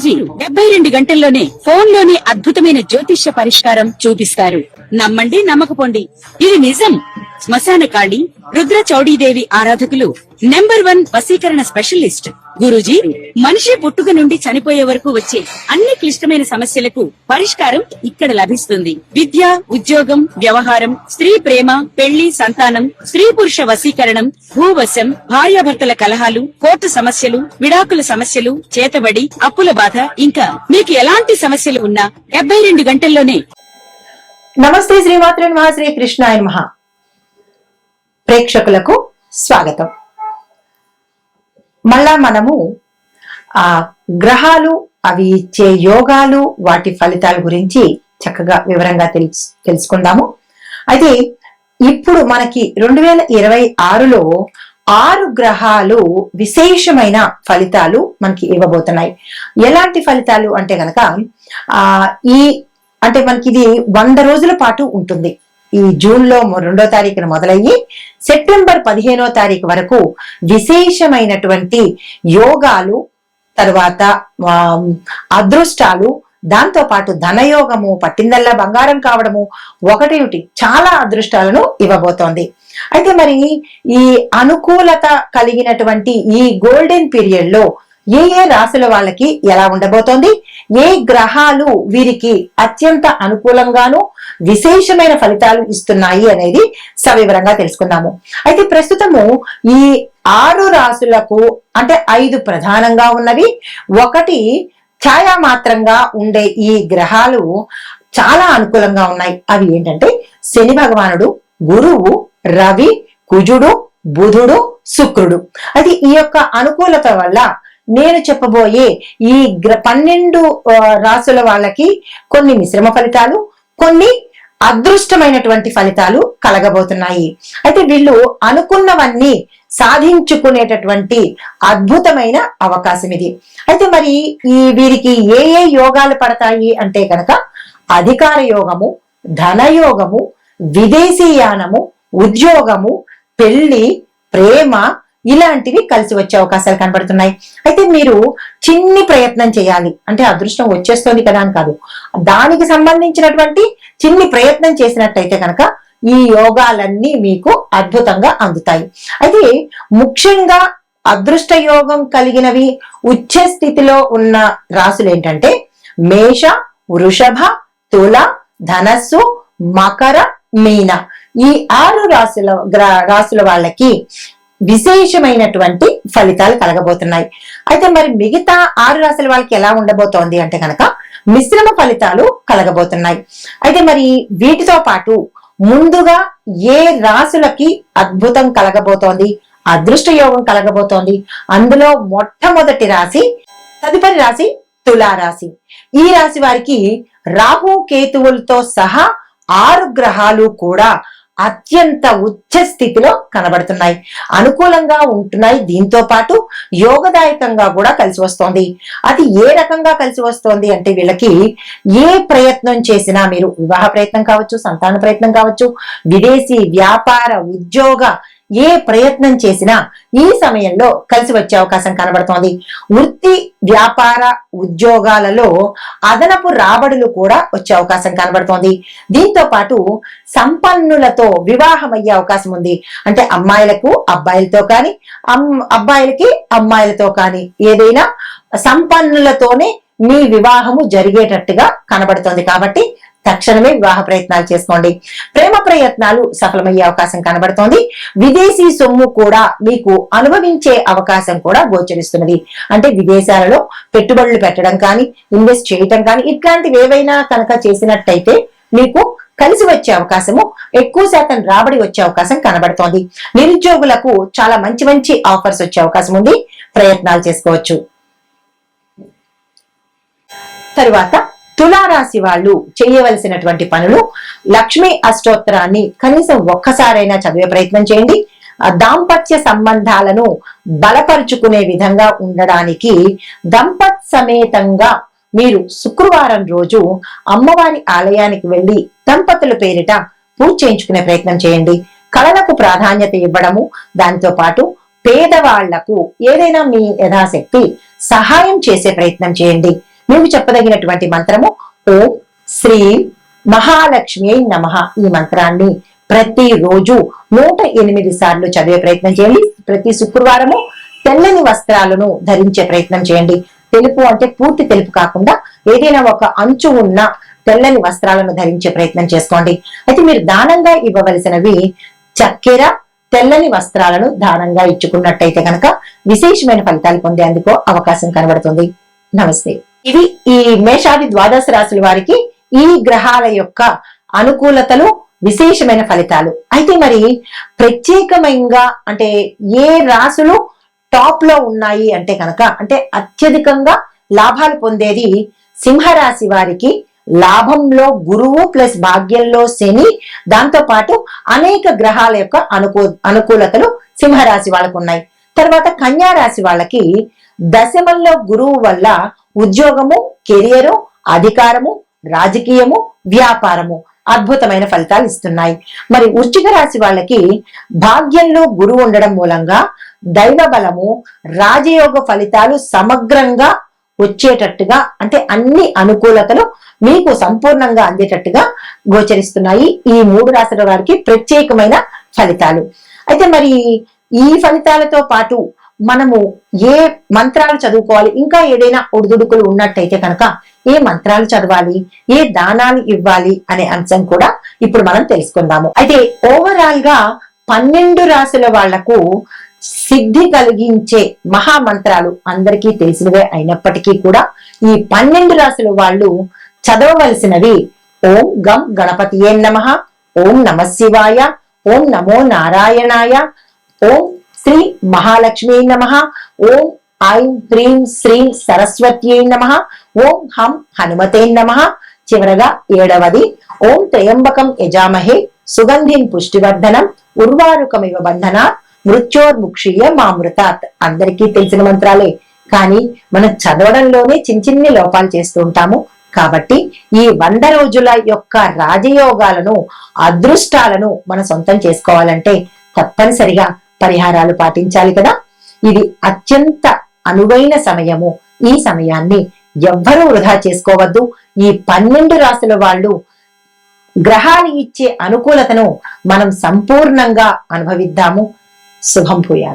గురూజీ 72 గంటల్లోనే ఫోన్ లోనే అద్భుతమైన జ్యోతిష్య పరిష్కారం చూపిస్తారు. నమ్మండి, నమ్మకపోండి, ఇది నిజం. శ్మశాన కాళి రుద్ర చౌడీదేవి ఆరాధకులు నంబర్ 1 వశీకరణ స్పెషలిస్ట్ గురూజీ. మనిషి పుట్టుక నుండి చనిపోయే వరకు వచ్చే అన్ని క్లిష్టమైన సమస్యలకు పరిష్కారం ఇక్కడ లభిస్తుంది. విద్య, ఉద్యోగం, వ్యవహారం, స్త్రీ ప్రేమ, పెళ్లి, సంతానం, స్త్రీ పురుష వశీకరణం, భూవశం, భార్యాభర్తల కలహాలు, కోర్టు సమస్యలు, విడాకుల సమస్యలు, చేతబడి, అప్పుల బాధ, ఇంకా మీకు ఎలాంటి సమస్యలు ఉన్నా 72 గంటల్లోనే. నమస్తే, శ్రీమాత్రే నమః, శ్రీ కృష్ణాయ నమః. ప్రేక్షకులకు స్వాగతం. మళ్ళా మనము గ్రహాలు, అవి ఇచ్చే యోగాలు, వాటి ఫలితాల గురించి చక్కగా వివరంగా తెలుసుకుందాము. అయితే ఇప్పుడు మనకి 2026లో 6 గ్రహాలు విశేషమైన ఫలితాలు మనకి ఇవ్వబోతున్నాయి. ఎలాంటి ఫలితాలు అంటే గనక అంటే మనకి ఇది 100 రోజుల పాటు ఉంటుంది. ఈ జూన్ లో 2వ తారీఖున మొదలయ్యి సెప్టెంబర్ 15వ తారీఖు వరకు విశేషమైనటువంటి యోగాలు, తర్వాత అదృష్టాలు, దాంతో పాటు ధనయోగము, పట్టిందల్లా బంగారం కావడము, ఒకటేమిటి చాలా అదృష్టాలను ఇవ్వబోతోంది. అయితే మరి ఈ అనుకూలత కలిగినటువంటి ఈ గోల్డెన్ పీరియడ్ లో ఏ రాశుల వాళ్ళకి ఎలా ఉండబోతోంది, ఏ గ్రహాలు వీరికి అత్యంత అనుకూలంగాను విశేషమైన ఫలితాలు ఇస్తున్నాయి అనేది సవివరంగా తెలుసుకుందాము. అయితే ప్రస్తుతము ఈ 6 రాశులకు అంటే 5 ప్రధానంగా ఉన్నవి, 1 ఛాయామాత్రంగా ఉండే ఈ గ్రహాలు చాలా అనుకూలంగా ఉన్నాయి. అవి ఏంటంటే శని భగవానుడు, గురువు, రవి, కుజుడు, బుధుడు, శుక్రుడు. అది ఈ యొక్క అనుకూలత వల్ల నేను చెప్పబోయే ఈ 12 రాశుల వాళ్ళకి కొన్ని మిశ్రమ ఫలితాలు, కొన్ని అదృష్టమైనటువంటి ఫలితాలు కలగబోతున్నాయి. అయితే వీళ్ళు అనుకున్నవన్నీ సాధించుకునేటటువంటి అద్భుతమైన అవకాశం ఇది. అయితే మరి వీరికి ఏ యోగాలు పడతాయి అంటే కనుక అధికార యోగము, ధనయోగము, విదేశీయానము, ఉద్యోగము, పెళ్లి, ప్రేమ, ఇలాంటివి కలిసి వచ్చే అవకాశాలు కనబడుతున్నాయి. అయితే మీరు చిన్ని ప్రయత్నం చేయాలి. అంటే అదృష్టం వచ్చేస్తుంది కదా అని కాదు, దానికి సంబంధించినటువంటి చిన్ని ప్రయత్నం చేసినట్టయితే కనుక ఈ యోగాలన్నీ మీకు అద్భుతంగా అందుతాయి. అయితే ముఖ్యంగా అదృష్ట యోగం కలిగినవి ఉచ్చ స్థితిలో ఉన్న రాశులు ఏంటంటే మేష, వృషభ, తుల, ధనస్సు, మకర, మీన. ఈ 6 రాశుల వాళ్ళకి విశేషమైనటువంటి ఫలితాలు కలగబోతున్నాయి. అయితే మరి మిగతా 6 రాశుల వాళ్ళకి ఎలా ఉండబోతోంది అంటే కనుక మిశ్రమ ఫలితాలు కలగబోతున్నాయి. అయితే మరి వీటితో పాటు ముందుగా ఏ రాశులకి అద్భుతం కలగబోతోంది, అదృష్ట యోగం కలగబోతోంది, అందులో మొట్టమొదటి రాశి, తదుపరి రాశి తులారాశి. ఈ రాశి వారికి రాహు, కేతువులతో సహా 6 గ్రహాలు కూడా అత్యంత ఉచ్చ స్థితిలో కనబడుతున్నాయి, అనుకూలంగా ఉంటున్నాయి. దీంతో పాటు యోగదాయకంగా కూడా కలిసి వస్తోంది. అది ఏ రకంగా కలిసి వస్తోంది అంటే వీళ్ళకి ఏ ప్రయత్నం చేసినా, మీరు వివాహ ప్రయత్నం కావచ్చు, సంతాన ప్రయత్నం కావచ్చు, విదేశీ వ్యాపార, ఉద్యోగ ఏ ప్రయత్నం చేసినా ఈ సమయంలో కలిసి వచ్చే అవకాశం కనబడుతోంది. వృత్తి, వ్యాపార, ఉద్యోగాలలో అదనపు రాబడులు కూడా వచ్చే అవకాశం కనబడుతోంది. దీంతో పాటు సంపన్నులతో వివాహం అయ్యే అవకాశం ఉంది. అంటే అమ్మాయిలకు అబ్బాయిలతో కానీ, అబ్బాయిలకి అమ్మాయిలతో కానీ ఏదైనా సంపన్నులతోనే మీ వివాహము జరిగేటట్టుగా కనబడుతోంది. కాబట్టి తక్షణమే వివాహ ప్రయత్నాలు చేసుకోండి. ప్రేమ ప్రయత్నాలు సఫలమయ్యే అవకాశం కనబడుతోంది. విదేశీ సొమ్ము కూడా మీకు అనుభవించే అవకాశం కూడా గోచరిస్తున్నది. అంటే విదేశాలలో పెట్టుబడులు పెట్టడం కానీ, ఇన్వెస్ట్ చేయటం కానీ, ఇట్లాంటివి ఏవైనా కనుక చేసినట్టయితే మీకు కలిసి వచ్చే అవకాశము, ఎక్కువ శాతం రాబడి వచ్చే అవకాశం కనబడుతోంది. నిరుద్యోగులకు చాలా మంచి మంచి ఆఫర్స్ వచ్చే అవకాశం ఉంది, ప్రయత్నాలు చేసుకోవచ్చు. తరువాత తులారాశి వాళ్ళు చేయవలసినటువంటి పనులు, లక్ష్మీ అష్టోత్తరాన్ని కనీసం ఒక్కసారైనా చదివే ప్రయత్నం చేయండి. దాంపత్య సంబంధాలను బలపరుచుకునే విధంగా ఉండడానికి దంపత్ సమేతంగా మీరు శుక్రవారం రోజు అమ్మవారి ఆలయానికి వెళ్లి దంపతుల పేరిట పూజ చేయించుకునే ప్రయత్నం చేయండి. కళలకు ప్రాధాన్యత ఇవ్వడము, దానితో పాటు పేదవాళ్లకు ఏదైనా మీ యథాశక్తి సహాయం చేసే ప్రయత్నం చేయండి. మీకు చెప్పదగినటువంటి మంత్రము ఓం శ్రీ మహాలక్ష్మి నమః. ఈ మంత్రాన్ని ప్రతిరోజు 108 సార్లు చదివే ప్రయత్నం చేయండి. ప్రతి శుక్రవారము తెల్లని వస్త్రాలను ధరించే ప్రయత్నం చేయండి. తెలుపు అంటే పూర్తి తెలుపు కాకుండా ఏదైనా ఒక అంచు ఉన్న తెల్లని వస్త్రాలను ధరించే ప్రయత్నం చేసుకోండి. అయితే మీరు దానంగా ఇవ్వవలసినవి చక్కెర, తెల్లని వస్త్రాలను దానంగా ఇచ్చుకున్నట్టయితే కనుక విశేషమైన ఫలితాలు పొందేందుకు అవకాశం కనబడుతుంది. నమస్తే. ఇవి ఈ మేషాది ద్వాదశ రాశుల వారికి ఈ గ్రహాల యొక్క అనుకూలతలు, విశేషమైన ఫలితాలు. అయితే మరి ప్రత్యేకమైనగా అంటే ఏ రాశులు టాప్ లో ఉన్నాయి అంటే కనుక, అంటే అత్యధికంగా లాభాలు పొందేది సింహరాశి వారికి. లాభంలో గురువు ప్లస్ భాగ్యంలో శని, దాంతో పాటు అనేక గ్రహాల యొక్క అనుకూలతలు సింహరాశి వాళ్ళకు ఉన్నాయి. తర్వాత కన్యా రాశి వాళ్ళకి దశమంలో గురువు వల్ల ఉద్యోగము, కెరియరు, అధికారము, రాజకీయము, వ్యాపారము అద్భుతమైన ఫలితాలు ఇస్తున్నాయి. మరి వృశ్చిక రాశి వాళ్ళకి భాగ్యంలో గురువు ఉండడం మూలంగా దైవ బలము, రాజయోగ ఫలితాలు సమగ్రంగా వచ్చేటట్టుగా, అంటే అన్ని అనుకూలతలు మీకు సంపూర్ణంగా అందేటట్టుగా గోచరిస్తున్నాయి. ఈ 3 రాశుల వారికి ప్రత్యేకమైన ఫలితాలు. అయితే మరి ఈ ఫలితాలతో పాటు మనము ఏ మంత్రాలు చదువుకోవాలి, ఇంకా ఏదైనా ఒడిదుడుకులు ఉన్నట్టయితే కనుక ఏ మంత్రాలు చదవాలి, ఏ దానాలు ఇవ్వాలి అనే అంశం కూడా ఇప్పుడు మనం తెలుసుకుందాము. అయితే ఓవరాల్ గా 12 రాశుల వాళ్లకు సిద్ధి కలిగించే మహామంత్రాలు అందరికీ తెలిసినవే అయినప్పటికీ కూడా ఈ 12 రాశుల వాళ్ళు చదవవలసినవి ఓం గం గణపతియే నమః, ఓం నమః శివాయ, ఓం నమో నారాయణాయ, ఓం శ్రీ మహాలక్ష్మి నమః, ఓం ఐం హ్రీం శ్రీం సరస్వత్యై నమః, ఓం హం హనుమతే నమః. చివరగా 7వది ఓం త్రయంబకం యజామహే సుగంధిం పుష్టివర్ధనం ఉర్వారుకమివ బంధనాత్ మృత్యోర్ముక్షీయ మామృతాత్. అందరికీ తెలిసిన మంత్రాలే, కానీ మనం చదవడంలోనే చిన్ని లోపాలు చేస్తూ ఉంటాము. కాబట్టి ఈ 100 రోజుల యొక్క రాజయోగాలను, అదృష్టాలను మనం సొంతం చేసుకోవాలంటే తప్పనిసరిగా పరిహారాలు పాటించాలి కదా. ఇది అత్యంత అనువైన సమయము. ఈ సమయాన్ని ఎవ్వరూ వృధా చేసుకోవద్దు. ఈ 12 రాశుల వాళ్ళు గ్రహాలు ఇచ్చే అనుకూలతను మనం సంపూర్ణంగా అనుభవిద్దాము. శుభం భూయాత్.